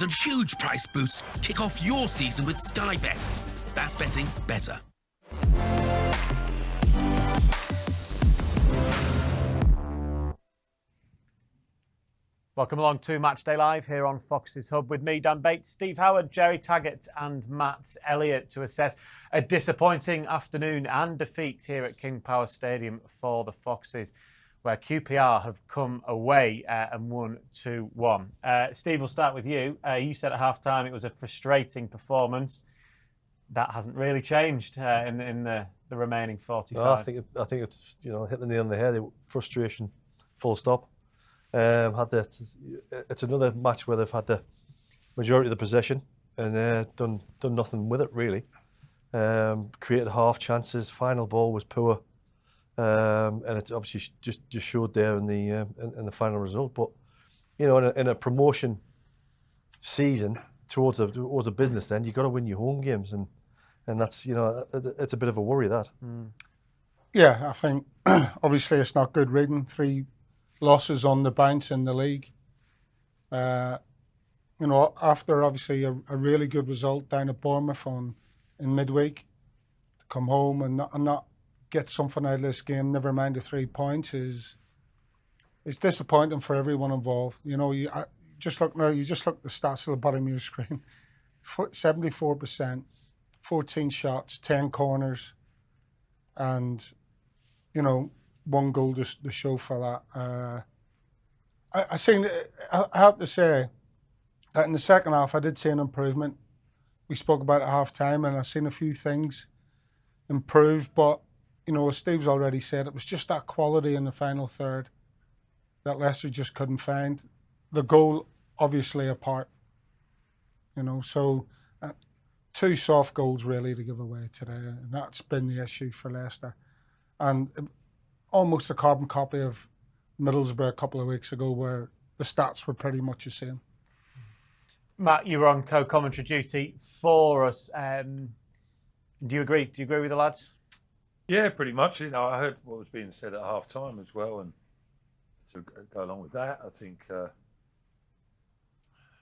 and huge price boosts. Kick off your season with Sky Bet. That's betting better. Welcome along to Matchday Live here on Fox's Hub with me, Dan Bates, Steve Howard, Jerry Taggart and Matt Elliott to assess a disappointing afternoon and defeat here at King Power Stadium for the Foxes, where QPR have come away and won 2-1. Steve, we'll start with you. You said at half-time it was a frustrating performance. That hasn't really changed in the remaining 45. No, I think it's hit the nail on the head. Frustration, full stop. It's another match where they've had the majority of the possession and done nothing with it really. Created half chances. Final ball was poor, and it obviously just showed there in the final result. But in a promotion season towards a business end, you've got to win your home games, and that's it's a bit of a worry that. Yeah, I think obviously it's not good reading. 3 losses on the bounce in the league. After obviously a really good result down at Bournemouth in midweek, to come home and not get something out of this game, never mind the 3 points, is disappointing for everyone involved. You just look at the stats at the bottom of your screen. 74%, 14 shots, 10 corners, and 1 goal to show for that. I have to say that in the second half, I did see an improvement. We spoke about it at half time, and I've seen a few things improve. But, as Steve's already said, it was just that quality in the final third that Leicester just couldn't find. The goal, obviously, apart. So 2 soft goals really to give away today, and that's been the issue for Leicester. And almost a carbon copy of Middlesbrough a couple of weeks ago, where the stats were pretty much the same. Matt, you were on co-commentary duty for us. Do you agree? Do you agree with the lads? Yeah, pretty much. I heard what was being said at half time as well, and to go along with that, I think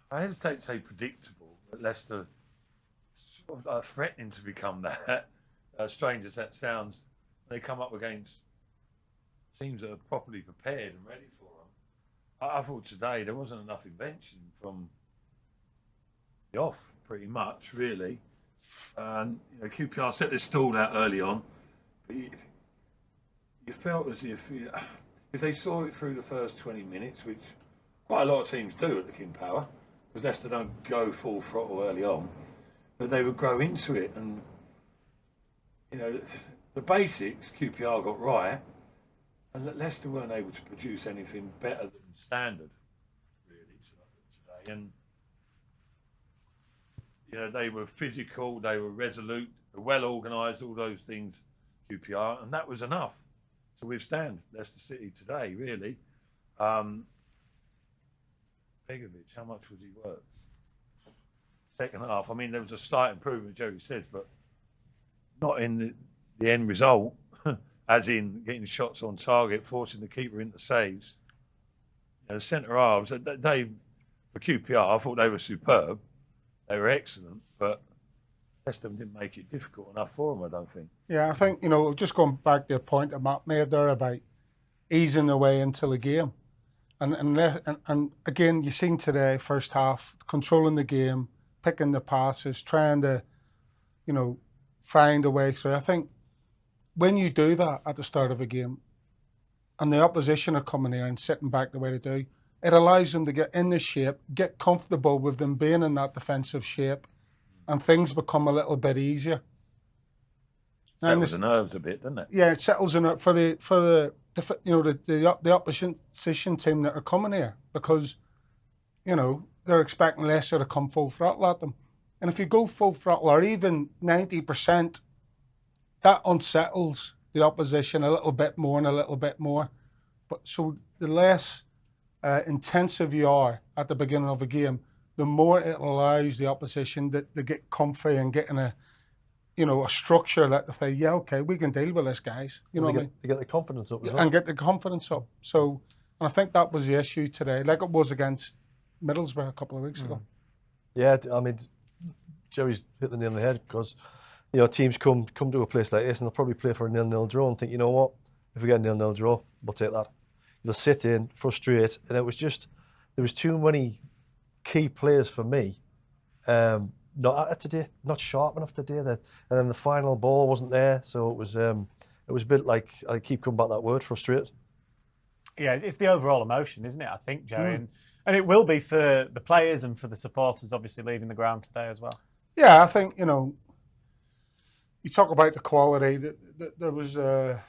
I hesitate to say predictable, but Leicester sort of are threatening to become that. Strange as that sounds, they come up against teams that are properly prepared and ready for them. I thought today there wasn't enough invention from the off, pretty much, really. And QPR set their stall out early on, but you felt as if they saw it through the first 20 minutes, which quite a lot of teams do at the King Power, because Leicester don't go full throttle early on, but they would grow into it. And the basics QPR got right. And Leicester weren't able to produce anything better than standard, really, today. And they were physical, they were resolute, well organised, all those things, QPR, and that was enough to withstand Leicester City today, really. Begovic, how much was he worth? Second half, there was a slight improvement, Jerry says, but not in the end result. As in getting shots on target, forcing the keeper into saves. The centre halves, they for QPR, I thought they were superb. They were excellent, but Leicester didn't make it difficult enough for them, I don't think. Yeah, I think, just going back to a point that Matt made there about easing the way into the game. And again, you've seen today, first half, controlling the game, picking the passes, trying to, find a way through. I think when you do that at the start of a game and the opposition are coming here and sitting back the way they do, it allows them to get in the shape, get comfortable with them being in that defensive shape, and things become a little bit easier. Settles the nerves a bit, doesn't it? Yeah, it settles in it for the opposition team that are coming here, because they're expecting Leicester to come full throttle at them. And if you go full throttle or even 90%, that unsettles the opposition a little bit more and a little bit more. But so the less intensive you are at the beginning of a game, the more it allows the opposition to get comfy and get in a structure that they say, yeah, okay, we can deal with this, guys. To get the confidence up as well. And get the confidence up. So, and I think that was the issue today, like it was against Middlesbrough a couple of weeks ago. Yeah, I mean, Jerry's hit the nail on the head because, you know, teams come to a place like this and they'll probably play for a 0-0 draw and think, you know what, if we get a 0-0 draw, we'll take that. They'll sit in, frustrate, and it was just, there was too many key players for me not at it today, not sharp enough today. And then the final ball wasn't there, so it was a bit like, I keep coming back to that word, frustrated. Yeah, it's the overall emotion, isn't it? I think, Jerry, and it will be for the players and for the supporters, obviously leaving the ground today as well. Yeah, I think, you know, you talk about the quality. There was the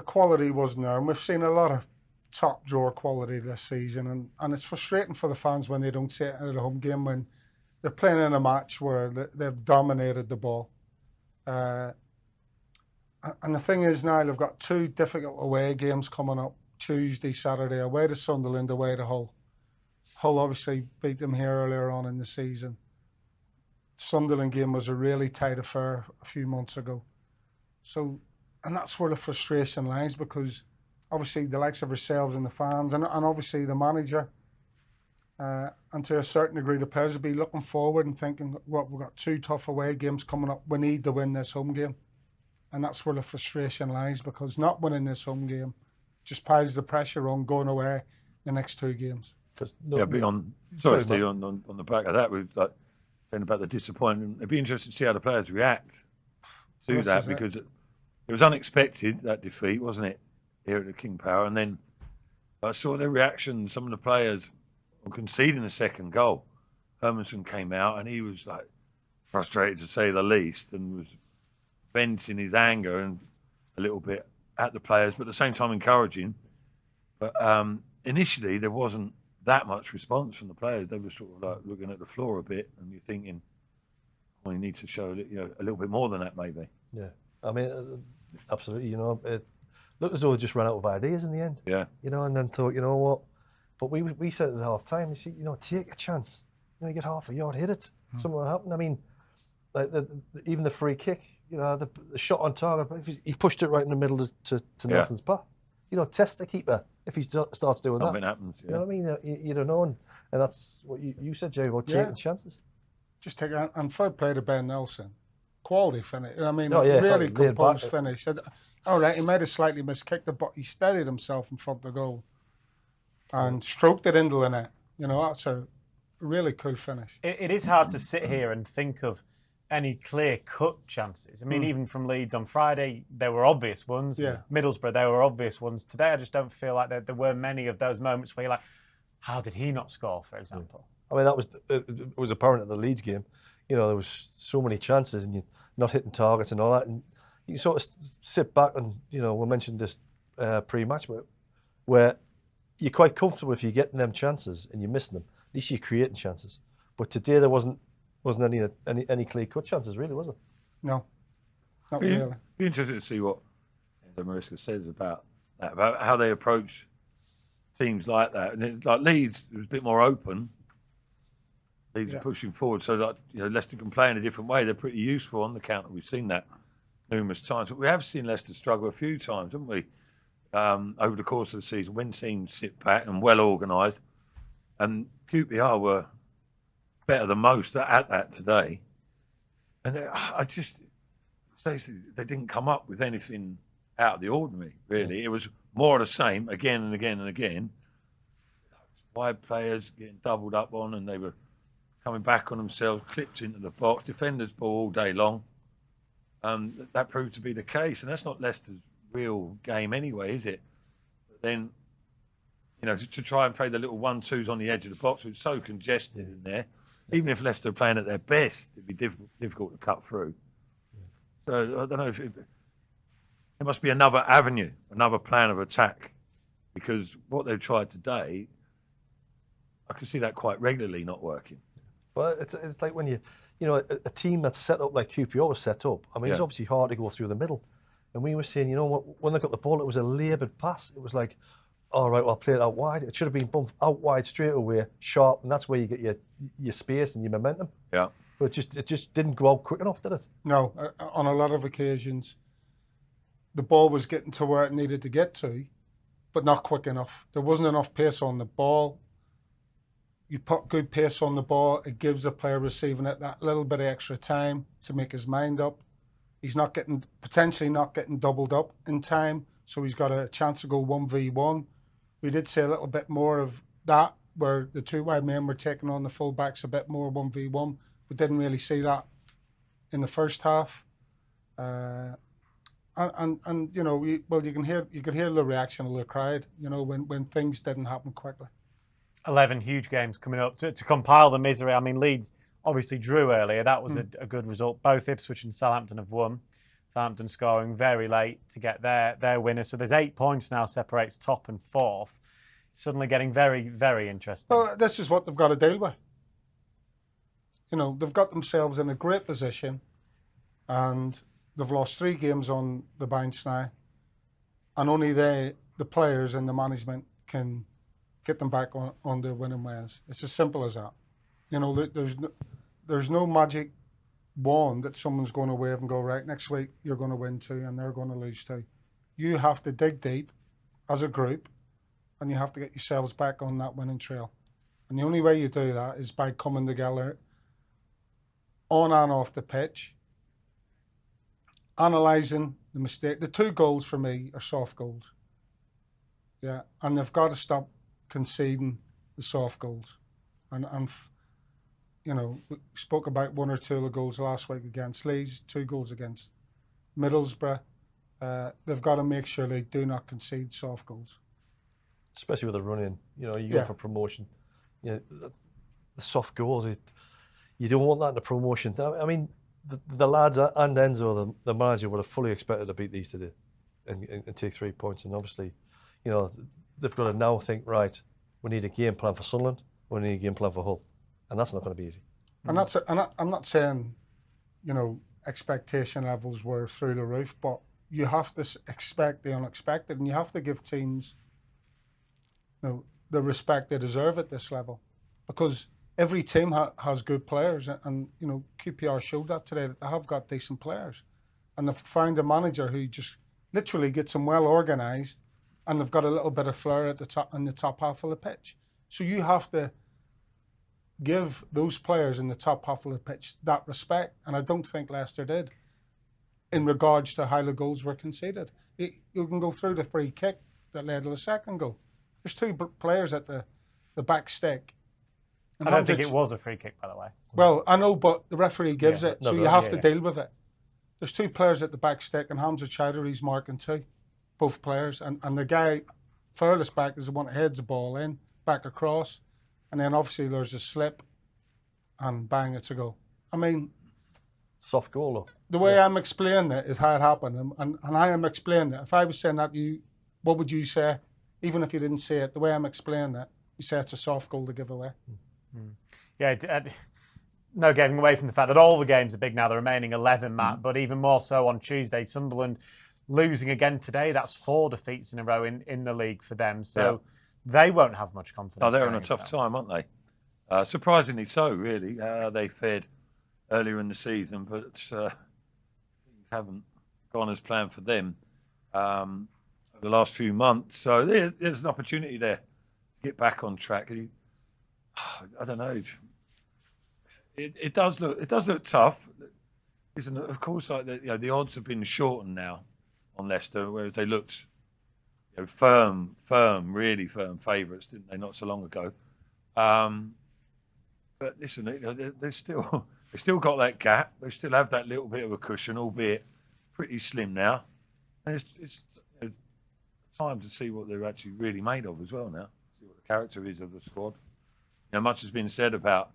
quality wasn't there, and we've seen a lot of top drawer quality this season, and it's frustrating for the fans when they don't see it at a home game when they're playing in a match where they've dominated the ball. And the thing is, now they've got 2 difficult away games coming up, Tuesday, Saturday, away to Sunderland, away to Hull. Hull obviously beat them here earlier on in the season. Sunderland game was a really tight affair a few months ago. So, and that's where the frustration lies, because obviously the likes of ourselves and the fans and obviously the manager and to a certain degree the players will be looking forward and thinking, well, we've got 2 tough away games coming up. We need to win this home game. And that's where the frustration lies, because not winning this home game just piles the pressure on going away the next 2 games. Yeah, sorry, Steve, on the back of that, we've like saying about the disappointment. It'd be interesting to see how the players react to that, because it was unexpected, that defeat, wasn't it, here at the King Power? And then I saw their reaction, some of the players on conceding the second goal. Hermanson came out and he was like frustrated to say the least, and was venting his anger and a little bit at the players, but at the same time encouraging. But initially there wasn't that much response from the players. They were sort of like looking at the floor a bit, and you're thinking, well, you need to show a little bit more than that, maybe. Yeah, I mean, absolutely. You know, it looked as though we just ran out of ideas in the end. Yeah. You know, and then thought, you know what? But we said at half time, you know, take a chance. You know, you get half a yard, hit it. Something will happen. I mean, like even the free kick. You know, the shot on target. He pushed it right in the middle to Nelson's path. You know, test the keeper if he starts doing Something that. happens. Yeah. You know what I mean? You don't know, and that's what you said, Jerry, about taking chances. Just take it, and fair play to Ben Nelson. Quality finish. I mean, really composed finish. All right, he might have slightly miskicked it, but he steadied himself in front of the goal and stroked it into the net. You know, that's a really cool finish. It is hard to sit here and think of any clear-cut chances. I mean, even from Leeds on Friday, there were obvious ones. Yeah. Middlesbrough, there were obvious ones. Today, I just don't feel like there were many of those moments where you're like, how did he not score, for example? I mean, it was apparent at the Leeds game. You know, there was so many chances and you're not hitting targets and all that. And you sort of sit back and, you know, we mentioned this pre-match, where you're quite comfortable if you're getting them chances and you're missing them. At least you're creating chances. But today there wasn't any clear-cut chances, really, was there? No, not really. Be interested to see what Enzo Maresca says about that, about how they approach teams like that. And it, like Leeds, it was a bit more open. Leeds are pushing forward, so that, you know, Leicester can play in a different way. They're pretty useful on the counter. We've seen that numerous times, but we have seen Leicester struggle a few times, haven't we? Over the course of the season, when teams sit back and well organised, and QPR were better than most at that today. And they didn't come up with anything out of the ordinary, really. It was more of the same again and again and again. Wide players getting doubled up on, and they were coming back on themselves, clipped into the box, defenders ball all day long. That proved to be the case, and that's not Leicester's real game anyway, is it? But then, you know, to try and play the little 1-2s on the edge of the box, it's so congested in there. Even if Leicester are playing at their best, it'd be difficult to cut through. So I don't know if there must be another avenue, another plan of attack, because what they've tried today, I can see that quite regularly not working. But it's like when you know, a team that's set up like QPR was set up. I mean, it's obviously hard to go through the middle. And we were saying, you know what, when they got the ball, it was a laboured pass. It was like, all right, well, I'll play it out wide. It should have been bumped out wide straight away, sharp, and that's where you get your space and your momentum. Yeah. But it just didn't go out quick enough, did it? No, on a lot of occasions, the ball was getting to where it needed to get to, but not quick enough. There wasn't enough pace on the ball. you put good pace on the ball, it gives the player receiving it that little bit of extra time to make his mind up. He's potentially not getting doubled up in time, so he's got a chance to go 1v1. We did see a little bit more of that, where the two wide men were taking on the fullbacks a bit more 1v1. We didn't really see that in the first half. And you know, you could hear the reaction of the crowd, you know, when things didn't happen quickly. 11 huge games coming up to compile the misery. I mean, Leeds obviously drew earlier. That was a good result. Both Ipswich and Southampton have won. Southampton scoring very late to get their winner. So there's 8 points now separates top and fourth. Suddenly getting very, very interesting. Well, this is what they've got to deal with. You know, they've got themselves in a great position, and they've lost 3 games on the bounce now, and only the players and the management can get them back on their winning ways. It's as simple as that. You know, there's no magic wand that someone's going to wave and go, right, next week you're going to win 2 and they're going to lose 2. You have to dig deep as a group, and you have to get yourselves back on that winning trail. And the only way you do that is by coming together on and off the pitch, analysing the mistake. The 2 goals for me are soft goals. Yeah, and they've got to stop conceding the soft goals. And you know, we spoke about 1 or 2 of the goals last week against Leeds, 2 goals against Middlesbrough. They've got to make sure they do not concede soft goals. Especially with the run-in, you know, you go for promotion. You know, the soft goals, you don't want that in the promotion. I mean, the lads and Enzo, the manager, would have fully expected to beat these today and take 3 points. And obviously, you know, they've got to now think, right, we need a game plan for Sunderland, we need a game plan for Hull. And that's not going to be easy. And I'm not saying, you know, expectation levels were through the roof, but you have to expect the unexpected, and you have to give teams, you know, the respect they deserve at this level, because every team has good players, and you know, QPR showed that today, that they have got decent players, and they've found a manager who just literally gets them well organised, and they've got a little bit of flair at the top in the top half of the pitch. So you have to give those players in the top half of the pitch that respect, and I don't think Leicester did in regards to how the goals were conceded. You can go through the free kick that led to the second goal. There's 2 players at the back stick. And I don't think it was a free kick, by the way. Well, I know, but the referee gives it, so you have to yeah. deal with it. There's 2 players at the back stick, and Hamza Chowdhury's marking 2, both players, and the guy furthest back is the one that heads the ball in, back across, and then obviously there's a slip, and bang, it's a goal. I mean, Soft goal, though. the way I'm explaining it is how it happened, and I am explaining it. If I was saying that to you, what would you say? Even if you didn't say it, the way I'm explaining it, you say it's a soft goal to give away. Yeah, no getting away from the fact that all the games are big now, the remaining 11, Matt, but even more so on Tuesday. Sunderland losing again today. That's 4 defeats in a row in the league for them. So they won't have much confidence. Oh, they're in a tough time, aren't they? Surprisingly so, really. They fared earlier in the season, but things haven't gone as planned for them the last few months. So there's an opportunity there to get back on track. I don't know. It does look tough, isn't it? Of course, like the odds have been shortened now on Leicester, whereas they looked firm, really firm favourites, didn't they, not so long ago? But listen, they've still got that gap. They still have that little bit of a cushion, albeit pretty slim now. And it's time to see what they're actually really made of as well now. See what the character is of the squad. Much has been said about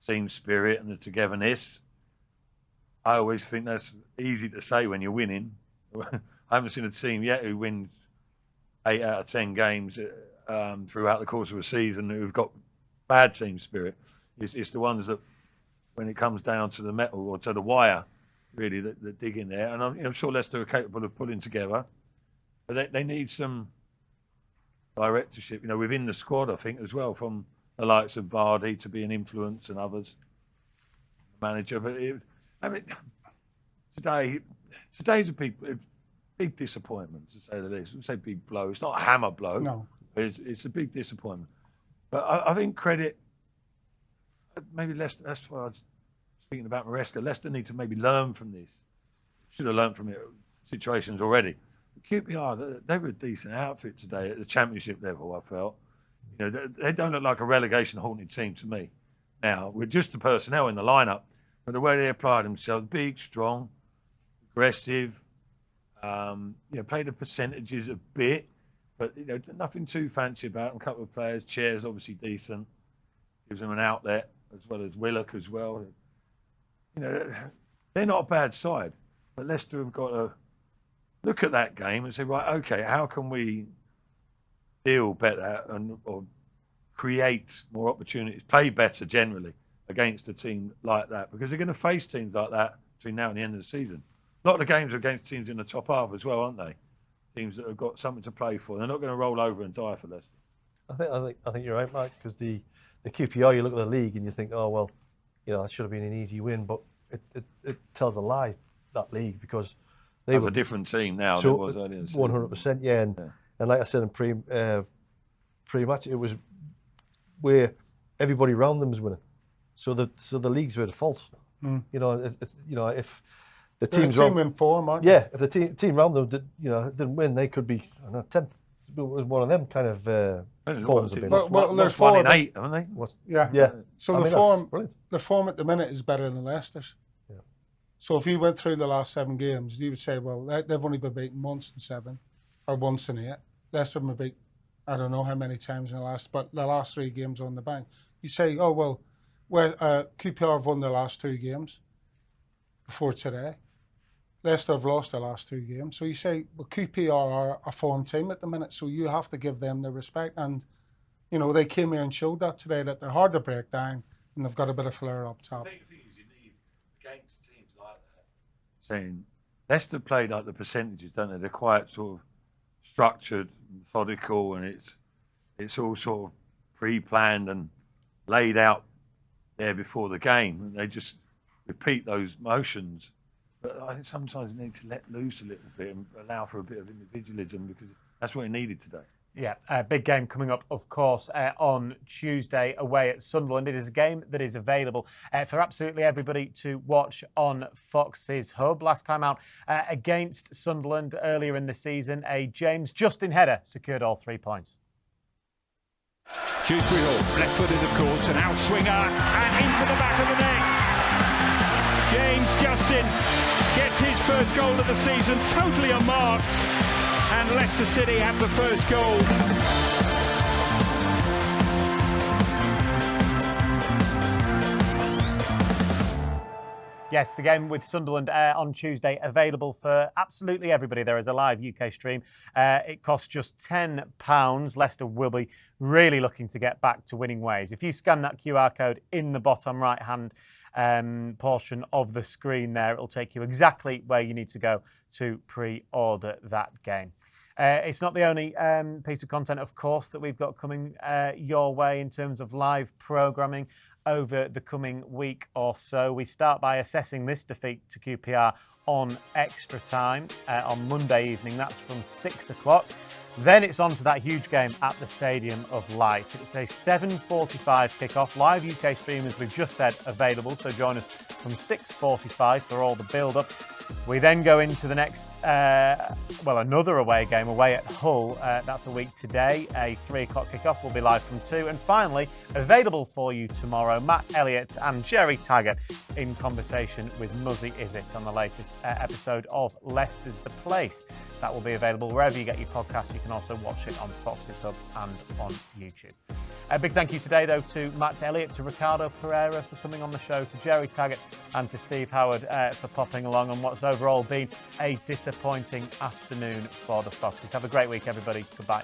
team spirit and the togetherness. I always think that's easy to say when you're winning. I haven't seen a team yet who wins 8 out of 10 games throughout the course of a season who've got bad team spirit. It's the ones that, when it comes down to the metal or to the wire, really, that dig in there. And I'm sure Leicester are capable of pulling together, but they need some directorship, within the squad, I think, as well, from the likes of Vardy to be an influence and others, manager. But today's a big disappointment, to say the least. I would say big blow. It's not a hammer blow. No, It's a big disappointment. But I think credit, maybe Leicester, that's why I was speaking about Maresca. Leicester need to maybe learn from this. Should have learned from it situations already. QPR, they were a decent outfit today at the Championship level, I felt. You know, they don't look like a relegation-haunted team to me. Now, with just the personnel in the lineup, but the way they apply themselves, big, strong, aggressive, play the percentages a bit, but nothing too fancy about them. A couple of players, Chair's obviously decent, gives them an outlet, as well as Willock as well. They're not a bad side, but Leicester have got to look at that game and say, right, okay, how can we deal better or create more opportunities, play better generally against a team like that? Because they're going to face teams like that between now and the end of the season. A lot of the games are against teams in the top half as well, aren't they? Teams that have got something to play for. They're not going to roll over and die for Leicester. I think you're right, Mike, because the QPR, you look at the league and you think, oh, well, that should have been an easy win, but it tells a lie, that league, because they were a different team now than it was earlier in the season. 100%, yeah. And like I said in pre-match, it was where everybody around them was winning. So the league's were the fault. If the team's team in form, aren't if the team around them didn't win, they could be 10th. It was one of them kind of forms have been. Well, there's 1 in 8, haven't they? Yeah. So the form at the minute is better than Leicester's. Yeah. So if you went through the last 7 games, you would say, well, they've only been beaten once in 7 or once in 8. Leicester have been beat, I don't know how many times in the last 3 games on the bank. You say, oh well, QPR have won their last 2 games before today. Leicester have lost their last 2 games. So you say, well, QPR are a form team at the minute, so you have to give them the respect. And, they came here and showed that today, that they're hard to break down and they've got a bit of flair up top. I think the thing is, you need against teams like that. Saying Leicester play like the percentages, don't they? They're quite sort of structured, methodical, and it's all sort of pre-planned and laid out there before the game. And they just repeat those motions. But I think sometimes you need to let loose a little bit and allow for a bit of individualism, because that's what it needed today. Yeah, a big game coming up, of course, on Tuesday away at Sunderland. It is a game that is available for absolutely everybody to watch on Fox's Hub. Last time out against Sunderland earlier in the season, a James Justin header secured all 3 points. Dewsbury Hall, left-footed of course, an outswinger and into the back of the net. James Justin gets his first goal of the season, totally unmarked, and Leicester City have the first goal. Yes, the game with Sunderland on Tuesday, available for absolutely everybody. There is a live UK stream. It costs just £10. Leicester will be really looking to get back to winning ways. If you scan that QR code in the bottom right-hand portion of the screen there, it'll take you exactly where you need to go to pre-order that game. It's not the only piece of content, of course, that we've got coming your way in terms of live programming over the coming week or so. We start by assessing this defeat to QPR on extra time on Monday evening. That's from 6 o'clock. Then it's on to that huge game at the Stadium of Light. It's a 7:45 kickoff. Live UK stream, as we've just said, available. So join us from 6:45 for all the build-up. We then go into the next, another away game, away at Hull. That's a week today. A 3 o'clock kickoff will be live from 2. And finally, available for you tomorrow, Matt Elliott and Jerry Taggart in conversation with Muzzy Izzet on the latest episode of Leicester's The Place. That will be available wherever you get your podcasts. You can also watch it on Fox's Hub and on YouTube. A big thank you today, though, to Matt Elliott, to Ricardo Pereira for coming on the show, to Jerry Taggart and to Steve Howard for popping along on what's overall been a disappointing afternoon for the Foxes. Have a great week, everybody. Goodbye.